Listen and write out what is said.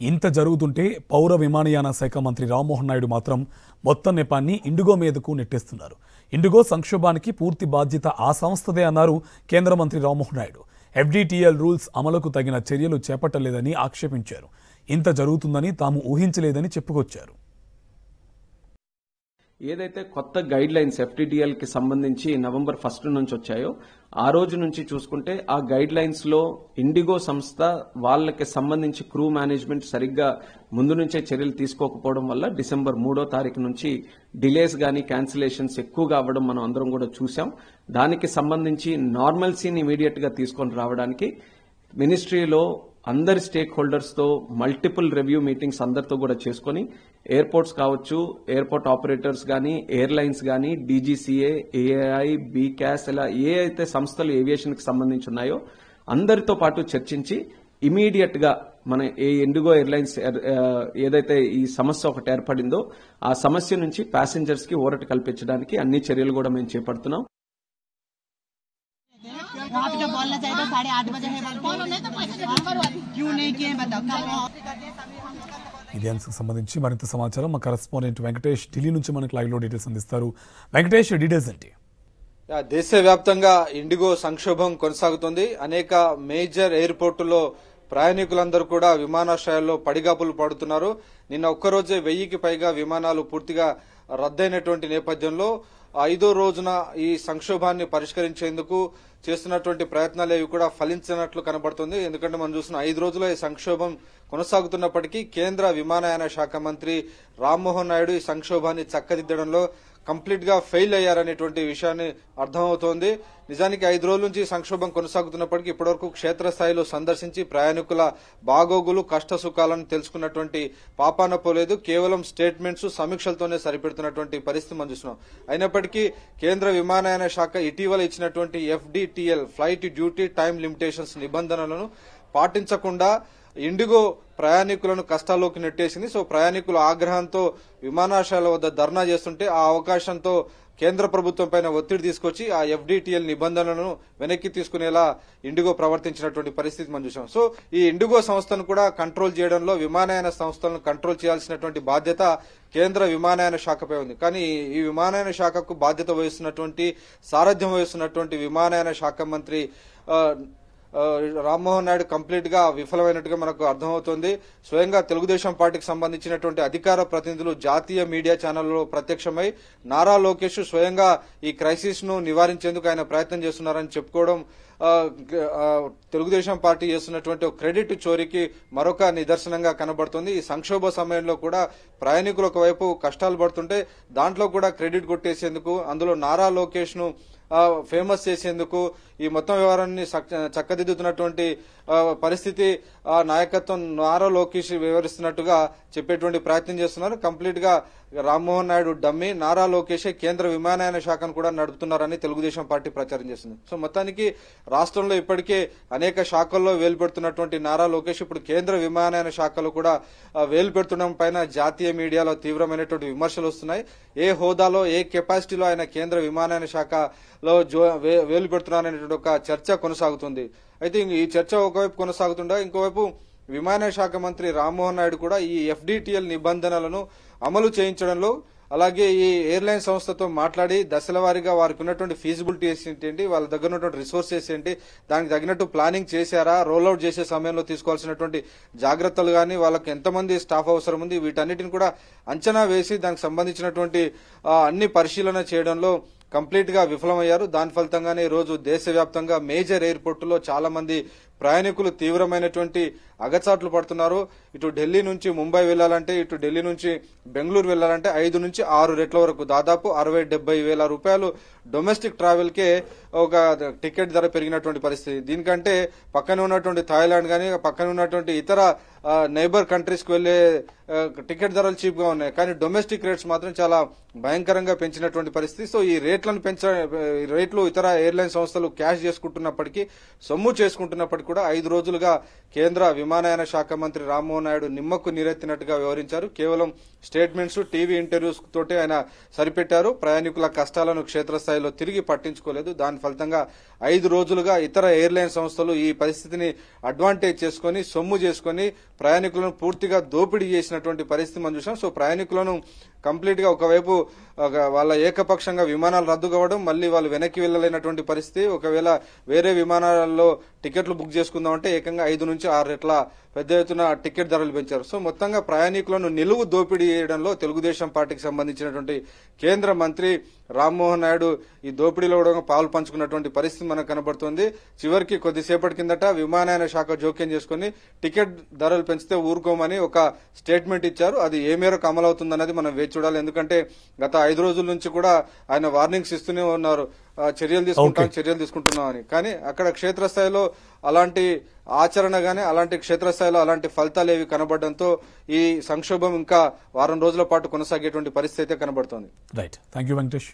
ఇంత జరుగుతుంటే పౌర విమానయాన శాఖ మంత్రి రామ్మోహన్ నాయుడు మాత్రం మొత్తం నెపాన్ని ఇండిగో మీదకు నెట్టేస్తున్నారు. ఇండిగో సంక్షోభానికి పూర్తి బాధ్యత ఆ సంస్థదే అన్నారు కేంద్ర మంత్రి రామ్మోహన్ నాయుడు. FDTL రూల్స్ అమలుకు తగిన చర్యలు చేపట్టలేదని ఆక్షేపించారు. ఇంత జరుగుతుందని తాము ఊహించలేదని చెప్పుకొచ్చారు. ఏదైతే కొత్త గైడ్ లైన్స్ FDTL కి సంబంధించి నవంబర్ 1 నుంచి వచ్చాయో ఆ రోజు నుంచి చూసుకుంటే ఆ గైడ్ లైన్స్ లో ఇండిగో సంస్థ వాళ్ళకి సంబంధించి క్రూ మేనేజ్మెంట్ సరిగ్గా ముందు నుంచే చర్యలు తీసుకోకపోవడం వల్ల డిసెంబర్ 3వ తారీఖు నుంచి డిలేస్ గానీ క్యాన్సిలేషన్స్ ఎక్కువగా అవ్వడం మనం అందరం కూడా చూసాం. దానికి సంబంధించి నార్మల్సీని ఇమీడియట్ గా తీసుకొని రావడానికి మినిస్ట్రీలో అందరి స్టేక్ హోల్డర్స్ తో మల్టిపుల్ రివ్యూ మీటింగ్స్ అందరితో కూడా చేసుకుని ఎయిర్పోర్ట్స్ కావచ్చు, ఎయిర్పోర్ట్ ఆపరేటర్స్ గానీ, ఎయిర్లైన్స్ గానీ, DGCA, AAI, BCAS ఇలా ఏ అయితే సంస్థలు ఏవియేషన్ కి సంబంధించి ఉన్నాయో అందరితో పాటు చర్చించి ఇమీడియట్ గా మన ఇండిగో ఎయిర్లైన్స్ ఏదైతే ఈ సమస్య ఒకటి ఏర్పడిందో ఆ సమస్య నుంచి ప్యాసింజర్స్ కి ఊరట కల్పించడానికి అన్ని చర్యలు కూడా మేము చేపడుతున్నాం. वहाँ पे जो बोलना चाहिए तो 8:30 बजे है, क्यों नहीं किए बताओ. ఇదే అంశకు సంబంధించి మరింత సమాచారం మా కరెస్పాండెంట్ వెంకటేష్ ఢిల్లీ నుంచి మనకు లైవ్ లో డీటెయిల్స్ అందిస్తారు. వెంకటేష్, డీటెయిల్స్ ఏంటి? దేశవ్యాప్తంగా ఇండిగో సంక్షోభం కొనసాగుతుంది. అనేక మేజర్ ఎయిర్పోర్టుల్లో ప్రయాణికులందరూ కూడా విమానాశ్రయాల్లో పడిగాపులు పడుతున్నారు. నిన్న ఒక్కరోజే 1000కి పైగా విమానాలు పూర్తిగా రద్దయినటువంటి నేపథ్యంలో 5వ రోజున ఈ సంక్షోభాన్ని పరిష్కరించేందుకు చేస్తున్నటువంటి ప్రయత్నాలు ఏవి కూడా ఫలించినట్లు కనబడుతుంది. ఎందుకంటే మనం చూసిన 5 రోజుల ఈ సంక్షోభం కొనసాగుతున్నప్పటికీ కేంద్ర విమానయాన శాఖ మంత్రి రామ్మోహన్ నాయుడు ఈ సంక్షోభాన్ని చక్కదిద్దడంలో కంప్లీట్ గా ఫెయిల్ అయ్యారనేటువంటి విషయాన్ని అర్థమవుతోంది. నిజానికి 5 రోజుల నుంచి సంక్షోభం కొనసాగుతున్నప్పటికీ ఇప్పటివరకు క్షేత్రస్థాయిలో సందర్శించి ప్రయాణికుల బాగోగులు కష్ట సుఖాలను తెలుసుకున్నటువంటి పాపాన పోలేదు. కేవలం స్టేట్మెంట్స్ సమీక్షలతోనే సరిపెడుతున్నటువంటి పరిస్థితి మనం చూస్తున్నాం. అయినప్పటికీ కేంద్ర విమానయాన శాఖ ఇటీవల ఇచ్చినటువంటి FDTL flight duty time limitations నిబంధనలను పాటించకుండా ఇండిగో ప్రయాణికులను కష్టాల్లోకి నెట్టేసింది. సో ప్రయాణికుల ఆగ్రహంతో విమానాశ్రయాల వద్ద ధర్నా చేస్తుంటే ఆ అవకాశంతో కేంద్ర ప్రభుత్వం పైన ఒత్తిడి తీసుకొచ్చి ఆ FDTL నిబంధనలను వెనక్కి తీసుకునేలా ఇండిగో ప్రవర్తించినటువంటి పరిస్థితి మనం చూసాం. సో ఈ ఇండిగో సంస్థను కూడా కంట్రోల్ చేయడంలో విమానయాన సంస్థలను కంట్రోల్ చేయాల్సినటువంటి బాధ్యత కేంద్ర విమానయాన శాఖపై ఉంది. కానీ ఈ విమానయాన శాఖకు బాధ్యత వహిస్తున్నటువంటి సారథ్యం వహిస్తున్నటువంటి విమానయాన శాఖ మంత్రి రామ్మోహన్ నాయుడు కంప్లీట్ గా విఫలమైనట్టుగా మనకు అర్థమవుతోంది. స్వయంగా తెలుగుదేశం పార్టీకి సంబంధించినటువంటి అధికార ప్రతినిధులు జాతీయ మీడియా ఛానల్లో ప్రత్యక్షమై నారా లోకేష్ స్వయంగా ఈ క్రైసిస్ ను నివారించేందుకు ఆయన ప్రయత్నం చేస్తున్నారని చెప్పుకోవడం తెలుగుదేశం పార్టీ చేస్తున్నటువంటి క్రెడిట్ చోరీకి మరొక నిదర్శనంగా కనబడుతుంది. ఈ సంక్షోభ సమయంలో కూడా ప్రయాణికులు ఒకవైపు కష్టాలు పడుతుంటే దాంట్లో కూడా క్రెడిట్ కొట్టేసేందుకు, అందులో నారా లోకేష్ ను ఫేమస్ చేసేందుకు ఈ మొత్తం వ్యవహారాన్ని చక్కదిద్దుతున్నటువంటి పరిస్థితి నాయకత్వం నారా లోకేష్ వివరిస్తున్నట్టుగా చెప్పేటువంటి ప్రయత్నం చేస్తున్నారు. కంప్లీట్ గా రామ్మోహన్ నాయుడు డమ్మి, నారా లోకేష్ కేంద్ర విమానయాన శాఖను కూడా నడుపుతున్నారని తెలుగుదేశం పార్టీ ప్రచారం చేస్తుంది. సో మొత్తానికి రాష్ట్రంలో ఇప్పటికే అనేక శాఖల్లో వేలు పెడుతున్నటువంటి నారా లోకేష్ ఇప్పుడు కేంద్ర విమానయాన శాఖలో కూడా వేలు పెడుతుండడం పైన జాతీయ మీడియాలో తీవ్రమైనటువంటి విమర్శలు వస్తున్నాయి. ఏ హోదాలో ఏ కెపాసిటీలో ఆయన కేంద్ర విమానయాన శాఖలో వేలు పెడుతున్నారనేటువంటి ఒక చర్చ కొనసాగుతుంది. అయితే ఈ చర్చ ఒకవైపు కొనసాగుతుండగా ఇంకోవైపు విమానయాన శాఖ మంత్రి రామ్మోహన్ నాయుడు కూడా ఈ FDTL నిబంధనలను అమలు చేయించడంలో, అలాగే ఈ ఎయిర్లైన్ సంస్థతో మాట్లాడి దశల వారీగా వారికి ఉన్నటువంటి ఫీజిబిలిటీ ఏంటి, వాళ్ళ దగ్గర ఉన్నటువంటి రిసోర్సెస్ ఏంటి, దానికి తగినట్టు ప్లానింగ్ చేశారా, రోల్అవుట్ చేసే సమయంలో తీసుకోవాల్సినటువంటి జాగ్రత్తలు గానీ, వాళ్ళకి ఎంతమంది స్టాఫ్ అవసరం ఉంది, వీటన్నిటిని కూడా అంచనా వేసి దానికి సంబంధించినటువంటి అన్ని పరిశీలన చేయడంలో కంప్లీట్ గా విఫలమయ్యారు. దాని ఫలితంగానే ఈ రోజు దేశవ్యాప్తంగా మేజర్ ఎయిర్పోర్టులో చాలా మంది ప్రయాణికులు తీవ్రమైనటువంటి అగచాట్లు పడుతున్నారు. ఇటు ఢిల్లీ నుంచి ముంబై వెళ్లాలంటే, ఇటు ఢిల్లీ నుంచి బెంగళూరు వెళ్లాలంటే 5 నుంచి 6 రెట్ల వరకు దాదాపు 60-70 వేల రూపాయలు డొమెస్టిక్ ట్రావెల్ కే ఒక టికెట్ ధర పెరిగినటువంటి పరిస్థితి. దీనికంటే పక్కన ఉన్నటువంటి థాయిలాండ్ గానీ, పక్కన ఉన్నటువంటి ఇతర నైబర్ కంట్రీస్ కు వెళ్లే టికెట్ ధరలు చీప్ గా ఉన్నాయి. కానీ డొమెస్టిక్ రేట్స్ మాత్రం చాలా భయంకరంగా పెంచినటువంటి పరిస్థితి. సో ఈ రేట్లు ఇతర ఎయిర్లైన్ సంస్థలు క్యాష్ చేసుకుంటున్నప్పటికీ, సొమ్ము చేసుకుంటున్నప్పటికీ కూడా 5 రోజులుగా కేంద్ర విమానయాన శాఖ మంత్రి రామ్మోహన్ నాయుడు నిమ్మకు నీరెత్తినట్టుగా వ్యవహరించారు. కేవలం స్టేట్మెంట్స్, టీవీ ఇంటర్వ్యూస్ తోటే ఆయన సరిపెట్టారు. ప్రయాణికుల కష్టాలను క్షేత్రస్థాయిలో తిరిగి పట్టించుకోలేదు. దాని ఫలితంగా 5 రోజులుగా ఇతర ఎయిర్లైన్ సంస్థలు ఈ పరిస్థితిని అడ్వాంటేజ్ చేసుకుని సొమ్ము చేసుకుని ప్రయాణికులను పూర్తిగా దోపిడీ చేసినటువంటి పరిస్థితి మనం చూసాం. సో ప్రయాణికులను కంప్లీట్ గా ఒకవైపు వాళ్ళ ఏకపక్షంగా విమానాలు రద్దు కావడం, మళ్ళీ వాళ్ళు వెనక్కి వెళ్లలేనటువంటి పరిస్థితి. ఒకవేళ వేరే విమానాలలో టికెట్లు బుక్ చేసుకుందామంటే ఏకంగా 5 నుంచి 6 రెట్ల పెద్ద ఎత్తున టికెట్ ధరలు పెంచారు. సో మొత్తంగా ప్రయాణికులను నిలువు దోపిడీ చేయడంలో తెలుగుదేశం పార్టీకి సంబంధించినటువంటి కేంద్ర మంత్రి రామ్మోహన్ నాయుడు ఈ దోపిడీలో కూడా పాలు పంచుకున్నటువంటి పరిస్థితి మనకు కనబడుతోంది. చివరికి కొద్దిసేపటి కిందట విమానయాన శాఖ జోక్యం చేసుకుని టికెట్ ధరలు పెంచితే ఊరుకోమని ఒక స్టేట్మెంట్ ఇచ్చారు. అది ఏ మేరకు అమలవుతుందన్నది మనం వేచి చూడాలి. ఎందుకంటే గత 5 రోజుల నుంచి కూడా ఆయన వార్నింగ్స్ ఇస్తూనే ఉన్నారు, చర్యలు తీసుకుంటున్నాం అని. కానీ అక్కడ క్షేత్రస్థాయిలో అలాంటి ఆచరణ గానీ, అలాంటి క్షేత్రస్థాయిలో అలాంటి ఫలితాలు ఏవి కనబడడంతో ఈ సంక్షోభం ఇంకా వారం రోజుల పాటు కొనసాగేటువంటి పరిస్థితి అయితే కనబడుతోంది. Right, thank you Venkatesh.